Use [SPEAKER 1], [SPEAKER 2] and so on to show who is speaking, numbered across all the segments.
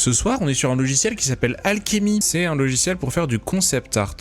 [SPEAKER 1] Ce soir, on est sur un logiciel qui s'appelle Alchemy. C'est un logiciel pour faire du concept art.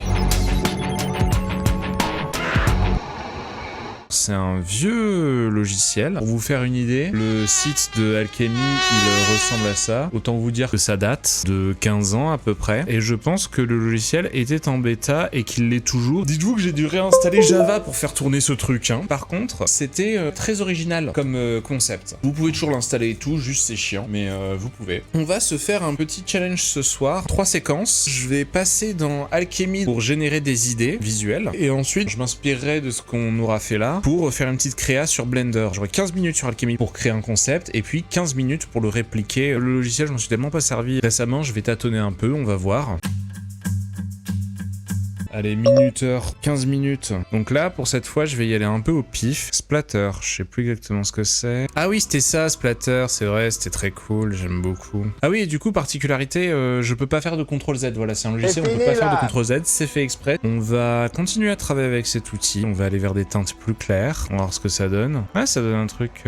[SPEAKER 1] C'est un vieux logiciel. Pour vous faire une idée, le site de Alchemy, il ressemble à ça. Autant vous dire que ça date de 15 ans à peu près. Et je pense que le logiciel était en bêta et qu'il l'est toujours. Dites-vous que j'ai dû réinstaller Java pour faire tourner ce truc. Par contre, c'était très original comme concept. Vous pouvez toujours l'installer et tout, juste c'est chiant, mais vous pouvez. On va se faire un petit challenge ce soir. 3 séquences. Je vais passer dans Alchemy pour générer des idées visuelles. Et ensuite, je m'inspirerai de ce qu'on aura fait là pour faire une petite créa sur Blender. J'aurai 15 minutes sur Alchemy pour créer un concept et puis 15 minutes pour le répliquer. Le logiciel, je m'en suis tellement pas servi récemment, je vais tâtonner un peu, on va voir. Allez, minuteur, 15 minutes. Donc là, pour cette fois, je vais y aller un peu au pif. Splatter, je sais plus exactement ce que c'est. Ah oui, c'était ça, Splatter, c'est vrai, c'était très cool, j'aime beaucoup. Ah oui, et du coup, particularité, je peux pas faire de CTRL-Z, voilà, c'est un logiciel, on peut pas faire de CTRL-Z, c'est fait exprès. On va continuer à travailler avec cet outil, on va aller vers des teintes plus claires, on va voir ce que ça donne. Ouais, ça donne un truc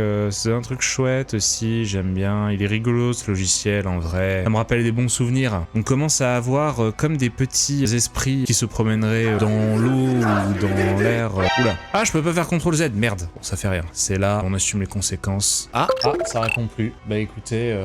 [SPEAKER 1] chouette aussi, j'aime bien, il est rigolo ce logiciel, en vrai. Ça me rappelle des bons souvenirs. On commence à avoir comme des petits esprits qui se promènent dans l'eau ou dans l'air. Oula. Ah, je peux pas faire CTRL-Z, merde. Bon, ça fait rien. C'est là, on assume les conséquences. Ah, ça répond plus. Bah écoutez,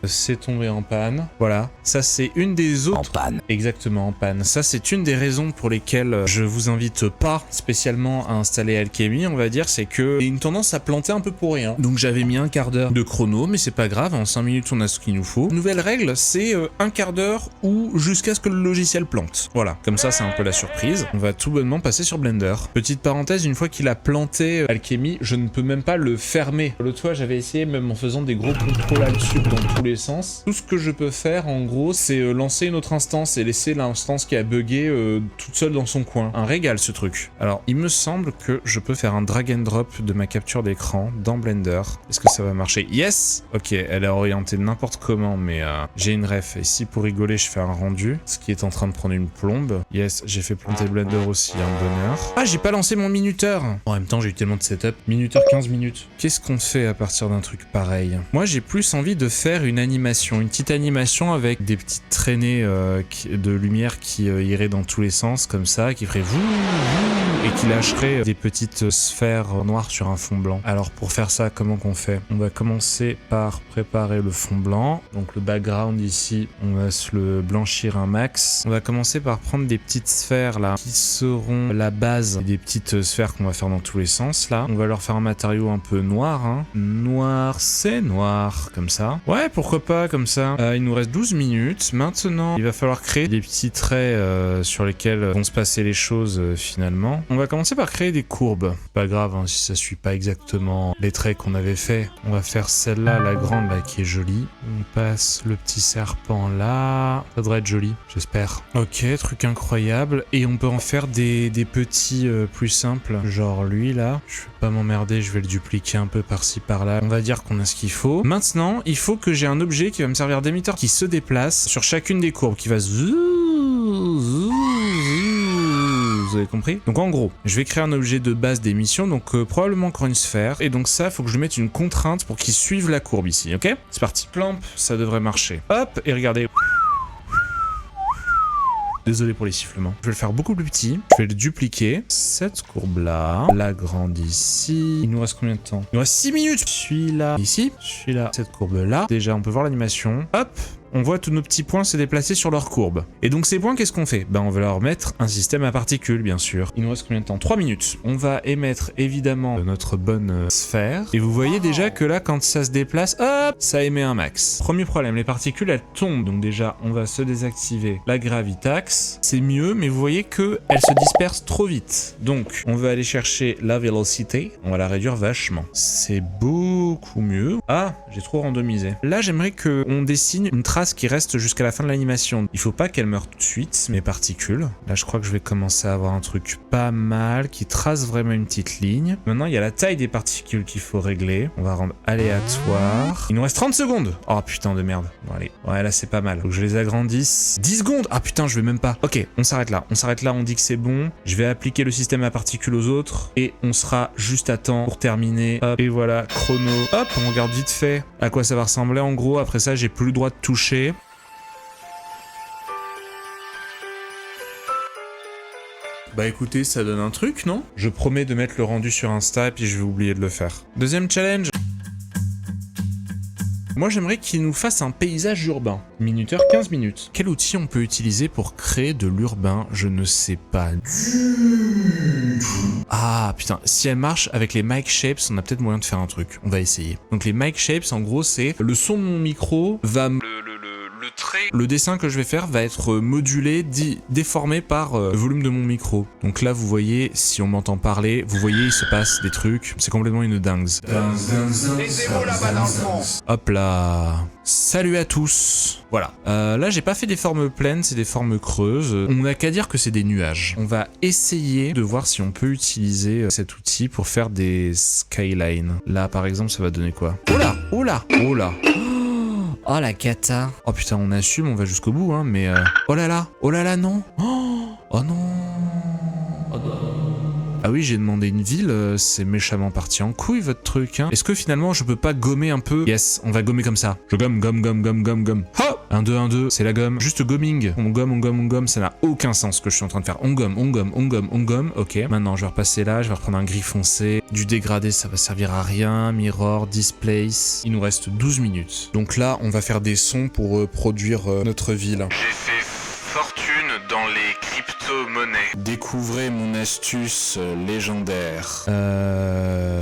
[SPEAKER 1] c'est tombé en panne. Voilà. Ça, c'est une des autres...
[SPEAKER 2] En panne.
[SPEAKER 1] Exactement, en panne. Ça, c'est une des raisons pour lesquelles je vous invite pas spécialement à installer Alchemy, on va dire, c'est que il y a une tendance à planter un peu pour rien. Donc j'avais mis un quart d'heure de chrono, mais c'est pas grave, en 5 minutes, on a ce qu'il nous faut. Nouvelle règle, c'est un quart d'heure ou jusqu'à ce que le logiciel plante. Voilà. Comme ça, c'est un peu la surprise. On va tout bonnement passer sur Blender. Petite parenthèse, une fois qu'il a planté Alchemy, je ne peux même pas le fermer. L'autre fois, j'avais essayé, même en faisant des gros contrôles alt-sub dans tous les sens. Tout ce que je peux faire, en gros, c'est lancer une autre instance et laisser l'instance qui a bugué toute seule dans son coin. Un régal, ce truc. Alors, il me semble que je peux faire un drag and drop de ma capture d'écran dans Blender. Est-ce que ça va marcher? Yes! Ok, elle est orientée n'importe comment, mais j'ai une ref. Et si pour rigoler, je fais un rendu, ce qui est en train de prendre une plombe. Yes, j'ai fait planter Blender aussi, un bonheur. Ah, j'ai pas lancé mon minuteur. En même temps, j'ai eu tellement de setup. Minuteur 15 minutes. Qu'est-ce qu'on fait à partir d'un truc pareil? Moi, j'ai plus envie de faire une animation. Une petite animation avec des petites traînées de lumière qui iraient dans tous les sens, comme ça, qui ferait et qui lâcherait des petites sphères noires sur un fond blanc. Alors, pour faire ça, comment qu'on fait? On va commencer par préparer le fond blanc. Donc, le background ici, on va se le blanchir un max. On va commencer par prendre des petites sphères là qui seront la base des petites sphères qu'on va faire dans tous les sens là. On va leur faire un matériau un peu noir, hein. Noir, c'est noir, comme ça. Ouais, pourquoi pas, comme ça. Il nous reste 12 minutes. Maintenant, il va falloir créer des petits traits sur lesquels vont se passer les choses finalement. On va commencer par créer des courbes. Pas grave, hein, si ça suit pas exactement les traits qu'on avait fait. On va faire celle-là, la grande là, qui est jolie. On passe le petit serpent là. Ça devrait être joli, j'espère. Ok, truc incroyable. Et on peut en faire des petits plus simples, genre lui là. Je vais pas m'emmerder, je vais le dupliquer un peu par-ci par-là. On va dire qu'on a ce qu'il faut. Maintenant, il faut que j'ai un objet qui va me servir d'émetteur qui se déplace sur chacune des courbes, qui va vous avez compris? Donc en gros, je vais créer un objet de base d'émission, donc probablement encore une sphère. Et donc ça, faut que je mette une contrainte pour qu'il suive la courbe ici, ok? C'est parti. Clamp, ça devrait marcher. Hop, et regardez. Désolé pour les sifflements. Je vais le faire beaucoup plus petit. Je vais le dupliquer. Cette courbe-là. La grande ici. Il nous reste combien de temps? Il nous reste 6 minutes. Celui-là. Ici. Celui-là. Cette courbe-là. Déjà, on peut voir l'animation. Hop. On voit tous nos petits points se déplacer sur leur courbe. Et donc ces points, qu'est-ce qu'on fait? Ben on va leur mettre un système à particules, bien sûr. Il nous reste combien de temps? 3 minutes. On va émettre évidemment notre bonne sphère. Et vous voyez déjà que là, quand ça se déplace, hop, ça émet un max. Premier problème, les particules, elles tombent. Donc déjà, on va se désactiver la gravitax. C'est mieux, mais vous voyez que elles se dispersent trop vite. Donc, on va aller chercher la velocity. On va la réduire vachement. C'est beaucoup mieux. Ah, j'ai trop randomisé. Là, j'aimerais qu'on dessine une trace qui reste jusqu'à la fin de l'animation. Il faut pas qu'elle meure tout de suite, mes particules. Là, je crois que je vais commencer à avoir un truc pas mal, qui trace vraiment une petite ligne. Maintenant, il y a la taille des particules qu'il faut régler. On va rendre aléatoire. Il nous reste 30 secondes. Oh, putain de merde. Bon, allez. Ouais, là, c'est pas mal. Faut que je les agrandisse. 10 secondes. Ah, putain, je vais même pas. Ok, on s'arrête là. On s'arrête là, on dit que c'est bon. Je vais appliquer le système à particules aux autres. Et on sera juste à temps pour terminer. Hop. Et voilà, chrono. Hop, on regarde vite fait à quoi ça va ressembler. En gros, après ça, j'ai plus le droit de toucher. Bah écoutez, ça donne un truc, non? Je promets de mettre le rendu sur Insta et puis je vais oublier de le faire. Deuxième challenge. Moi j'aimerais qu'il nous fasse un paysage urbain. Minuteur 15 minutes. Quel outil on peut utiliser pour créer de l'urbain? Je ne sais pas du tout. Ah putain, si elle marche avec les mic shapes, on a peut-être moyen de faire un truc. On va essayer. Donc les mic shapes, en gros, c'est le son de mon micro va le dessin que je vais faire va être modulé, déformé par le volume de mon micro. Donc là, vous voyez, si on m'entend parler, vous voyez, il se passe des trucs. C'est complètement une dingue. Hop là. Salut à tous. Voilà. Là, j'ai pas fait des formes pleines, c'est des formes creuses. On n'a qu'à dire que c'est des nuages. On va essayer de voir si on peut utiliser cet outil pour faire des skylines. Là, par exemple, ça va donner quoi? Oh là, oh là, oh là. Oh la cata. Oh putain, on assume, on va jusqu'au bout, hein, mais... Oh là là, non. Oh non. Oh non. Ah oui, j'ai demandé une ville, c'est méchamment parti en couille votre truc, hein. Est-ce que finalement je peux pas gommer un peu? Yes, on va gommer comme ça. Je gomme. Ha! 1, 2, 1, 2, c'est la gomme. Juste gomming. On gomme, ça n'a aucun sens ce que je suis en train de faire. On gomme. Ok, maintenant je vais repasser là, je vais reprendre un gris foncé. Du dégradé, ça va servir à rien. Mirror, displace. Il nous reste 12 minutes. Donc là, on va faire des sons pour produire notre ville. J'ai fait fortune dans les crypto-monnaies. Découvrez mon astuce légendaire.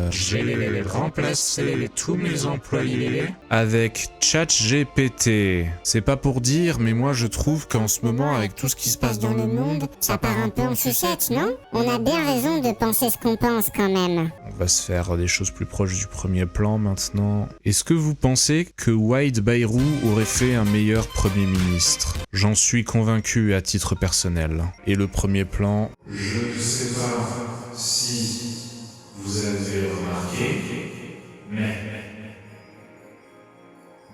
[SPEAKER 1] J'ai remplacé tous mes employés avec ChatGPT. C'est pas pour dire, mais moi je trouve qu'en ce moment, avec tout ce qui se passe dans le monde,
[SPEAKER 2] ça part un peu en sucette, non? On a bien raison de penser ce qu'on pense quand même.
[SPEAKER 1] On va se faire des choses plus proches du premier plan maintenant. Est-ce que vous pensez que Wade Bayrou aurait fait un meilleur Premier ministre? J'en suis convaincu à titre personnel. Et le premier plan...
[SPEAKER 3] Je ne sais pas si vous avez remarqué,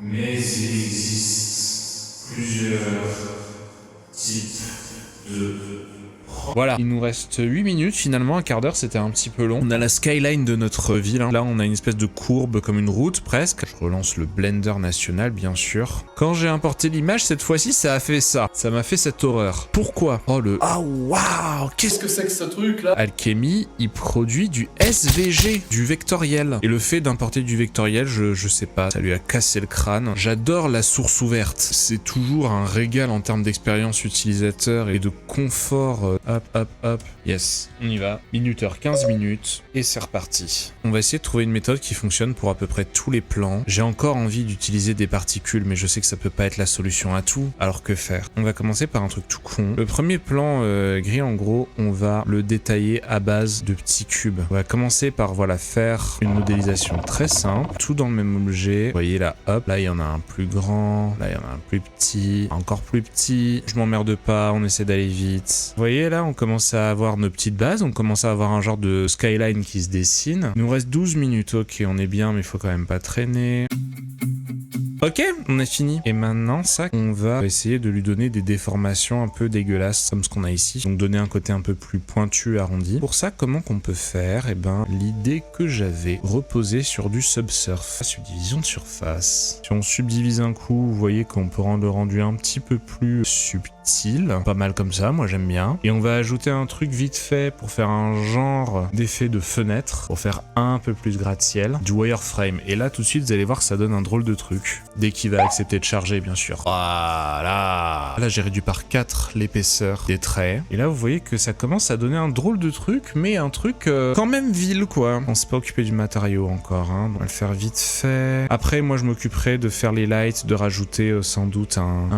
[SPEAKER 3] mais il existe plusieurs types de...
[SPEAKER 1] Voilà, il nous reste 8 minutes, finalement un quart d'heure c'était un petit peu long. On a la skyline de notre ville, hein. Là on a une espèce de courbe comme une route presque. Je relance le Blender national bien sûr. Quand j'ai importé l'image cette fois-ci ça a fait ça. Ça m'a fait cette horreur. Pourquoi? Oh le... Ah waouh, qu'est-ce que c'est que ce truc là? Alchemy, il produit du SVG, du vectoriel. Et le fait d'importer du vectoriel, je sais pas, ça lui a cassé le crâne. J'adore la source ouverte. C'est toujours un régal en termes d'expérience utilisateur et de confort. Hop. Yes, on y va. Minuteur 15 minutes et c'est reparti. On va essayer de trouver une méthode qui fonctionne pour à peu près tous les plans. J'ai encore envie d'utiliser des particules, mais je sais que ça peut pas être la solution à tout. Alors que faire? On va commencer par un truc tout con. Le premier plan gris, en gros, on va le détailler à base de petits cubes. On va commencer par, voilà, faire une modélisation très simple, tout dans le même objet. Vous voyez là, hop, là il y en a un plus grand, là il y en a un plus petit, encore plus petit. Je m'emmerde pas, on essaie d'aller vite. Vous voyez là, on commence à avoir nos petites bases, on commence à avoir un genre de skyline qui se dessine. Il nous reste 12 minutes, ok, on est bien, mais il faut quand même pas traîner. Ok, on a fini. Et maintenant, ça, on va essayer de lui donner des déformations un peu dégueulasses, comme ce qu'on a ici. Donc donner un côté un peu plus pointu, arrondi. Pour ça, comment qu'on peut faire? Eh ben, l'idée que j'avais reposée sur du subsurf. Subdivision de surface. Si on subdivise un coup, vous voyez qu'on peut rendre le rendu un petit peu plus subtil. Pas mal comme ça, moi j'aime bien. Et on va ajouter un truc vite fait pour faire un genre d'effet de fenêtre, pour faire un peu plus gratte-ciel. Du wireframe. Et là, tout de suite, vous allez voir que ça donne un drôle de truc. Dès qu'il va accepter de charger, bien sûr. Voilà. Là, j'ai réduit par 4 l'épaisseur des traits. Et là, vous voyez que ça commence à donner un drôle de truc, mais un truc quand même vil, quoi. On s'est pas occupé du matériau encore, hein. On va le faire vite fait. Après, moi, je m'occuperai de faire les lights, de rajouter sans doute une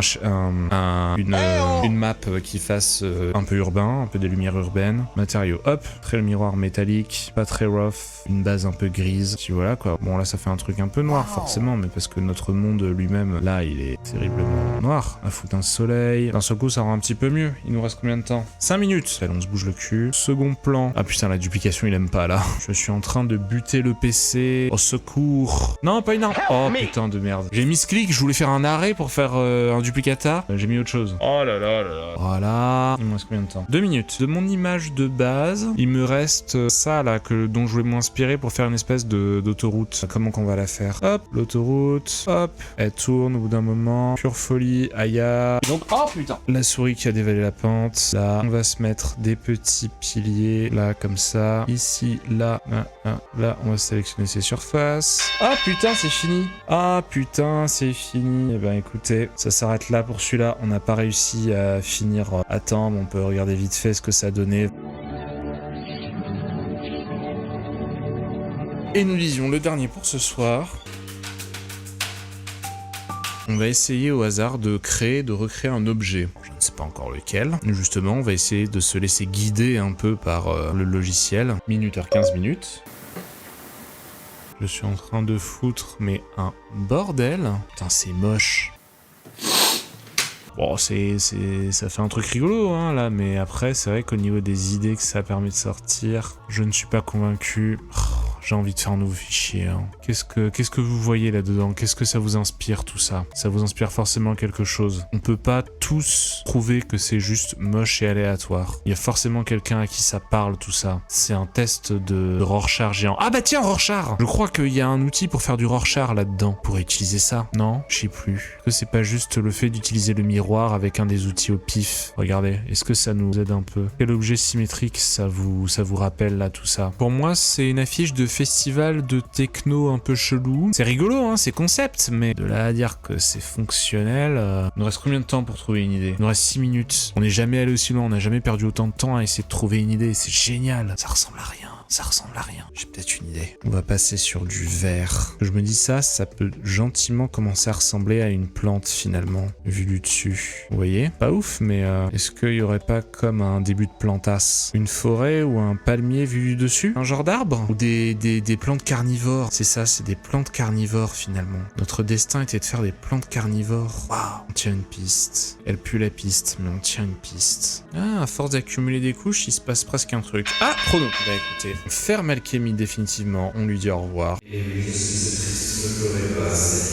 [SPEAKER 1] map qui fasse un peu urbain, un peu des lumières urbaines. Matériaux, hop. Après, le miroir métallique, pas très rough. Une base un peu grise. Puis voilà, quoi. Bon, là, ça fait un truc un peu noir, forcément, mais parce que notre monde lui-même, là, il est terriblement noir. À foutre un soleil. D'un seul coup, ça rend un petit peu mieux. Il nous reste combien de temps? 5 minutes. Allez, on se bouge le cul. Second plan. Ah putain, la duplication, il aime pas, là. Je suis en train de buter le PC. Au secours. Non, pas une arme. Oh putain de merde. J'ai mis ce clic, je voulais faire un arrêt pour faire un duplicata. J'ai mis autre chose. Oh là là là là. Voilà. Il me reste combien de temps? 2 minutes. De mon image de base, il me reste ça, là, dont je voulais m'inspirer pour faire une espèce d'autoroute. Comment qu'on va la faire? Hop, l'autoroute. Hop. Elle tourne au bout d'un moment. Pure folie. ici. Aya. Donc, oh putain. La souris qui a dévalé la pente. Là, on va se mettre des petits piliers. Là, comme ça. Ici, là, là, on va sélectionner ces surfaces. Ah putain, c'est fini. Ah putain, c'est fini. Eh ben, écoutez, ça s'arrête là pour celui-là. On n'a pas réussi à finir à temps. On peut regarder vite fait ce que ça a donné. Et nous disions le dernier pour ce soir. On va essayer au hasard de recréer un objet. Je ne sais pas encore lequel. Justement, on va essayer de se laisser guider un peu par le logiciel. Minuteur 15 minutes. Je suis en train de foutre, mais un bordel. Putain, c'est moche. Bon, ça fait un truc rigolo, hein, là, mais après, c'est vrai qu'au niveau des idées que ça permet de sortir, je ne suis pas convaincu. J'ai envie de faire un nouveau fichier. Hein. Qu'est-ce que vous voyez là-dedans? Qu'est-ce que ça vous inspire, tout ça? Ça vous inspire forcément quelque chose. On peut pas tous trouver que c'est juste moche et aléatoire. Il y a forcément quelqu'un à qui ça parle, tout ça. C'est un test de Rorschach géant. Ah bah tiens, Rorschach! Je crois qu'il y a un outil pour faire du Rorschach là-dedans. On pourrait utiliser ça. Non? Je sais plus. Que c'est pas juste le fait d'utiliser le miroir avec un des outils au pif. Regardez. Est-ce que ça nous aide un peu? Quel objet symétrique ça vous rappelle là, tout ça? Pour moi, c'est une affiche de festival de techno un peu chelou. C'est rigolo, hein, c'est concept, mais de là à dire que c'est fonctionnel... Il nous reste combien de temps pour trouver une idée? Il nous reste 6 minutes. On n'est jamais allé aussi loin, on n'a jamais perdu autant de temps à essayer de trouver une idée. C'est génial. Ça ressemble à rien. Ça ressemble à rien. J'ai peut-être une idée. On va passer sur du vert. Je me dis ça peut gentiment commencer à ressembler à une plante finalement, vu du dessus. Vous voyez? Pas ouf, mais est-ce qu'il y aurait pas comme un début de plantasse? Une forêt ou un palmier vu du dessus? Un genre d'arbre? Ou des plantes carnivores? C'est ça, c'est des plantes carnivores finalement. Notre destin était de faire des plantes carnivores. Waouh! On tient une piste. Elle pue la piste, mais on tient une piste. Ah, à force d'accumuler des couches, il se passe presque un truc. Ah, chrono! Bah écoutez. On ferme Alchemy définitivement, on lui dit au revoir.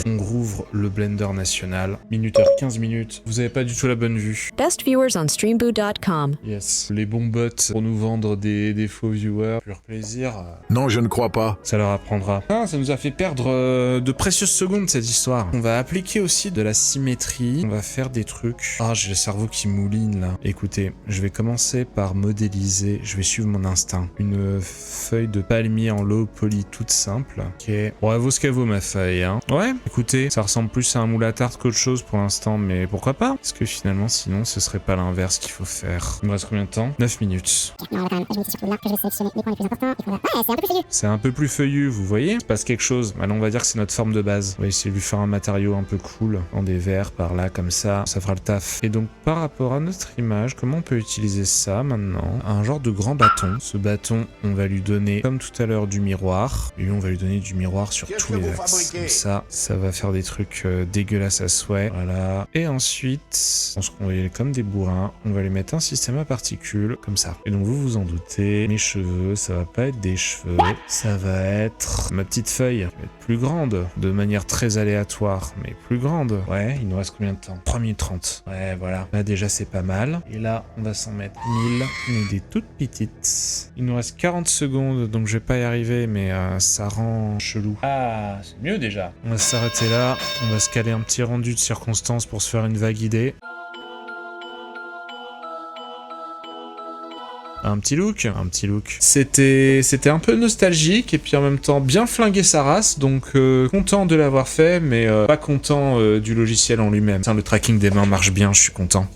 [SPEAKER 1] On rouvre le Blender national. Minuteur 15 minutes. Vous avez pas du tout la bonne vue.
[SPEAKER 4] Best viewers on streamboot.com.
[SPEAKER 1] Yes. Les bons bots pour nous vendre des faux viewers. Pur plaisir.
[SPEAKER 5] Non, je ne crois pas.
[SPEAKER 1] Ça leur apprendra. Ah, ça nous a fait perdre de précieuses secondes cette histoire. On va appliquer aussi de la symétrie. On va faire des trucs. Ah, j'ai le cerveau qui mouline là. Écoutez, je vais commencer par modéliser. Je vais suivre mon instinct. Une feuille de palmier en low poly toute simple. Ok. Bon, elle vaut ce qu'elle vaut ma feuille, hein. Ouais, écoutez, ça ressemble plus à un moule à tarte qu'autre chose pour l'instant, mais pourquoi pas? Parce que finalement, sinon, ce serait pas l'inverse qu'il faut faire. Il me reste combien de temps? 9 minutes. C'est un peu plus feuillu, vous voyez? Il se passe quelque chose. Alors on va dire que c'est notre forme de base. On va essayer de lui faire un matériau un peu cool, en des verres par là, comme ça fera le taf. Et donc par rapport à notre image, comment on peut utiliser ça maintenant? Un genre de grand bâton. Ce bâton, on va lui donner, comme tout à l'heure, du miroir. Et lui, on va lui donner du miroir sur tous les axes. Comme ça va faire des trucs dégueulasses à souhait. Voilà. Et ensuite, je pense qu'on va y aller comme des bourrins. On va lui mettre un système à particules, comme ça. Et donc vous vous en doutez, mes cheveux, ça va pas être des cheveux. Ça va être ma petite feuille. Elle va être plus grande, de manière très aléatoire, mais plus grande. Ouais, il nous reste combien de temps? 3 minutes 30. Ouais, voilà. Là, déjà, c'est pas mal. Et là, on va s'en mettre 1000. Mais des toutes petites. Il nous reste 40 secondes, donc je vais pas y arriver, mais ça rend chelou. Ah, c'est mieux déjà. On va s'arrêter là. On va se caler un petit rendu de circonstances pour se faire une vague idée. Un petit look. C'était un peu nostalgique et puis en même temps bien flingué sa race, donc content de l'avoir fait, mais pas content du logiciel en lui-même. Le tracking des mains marche bien, je suis content.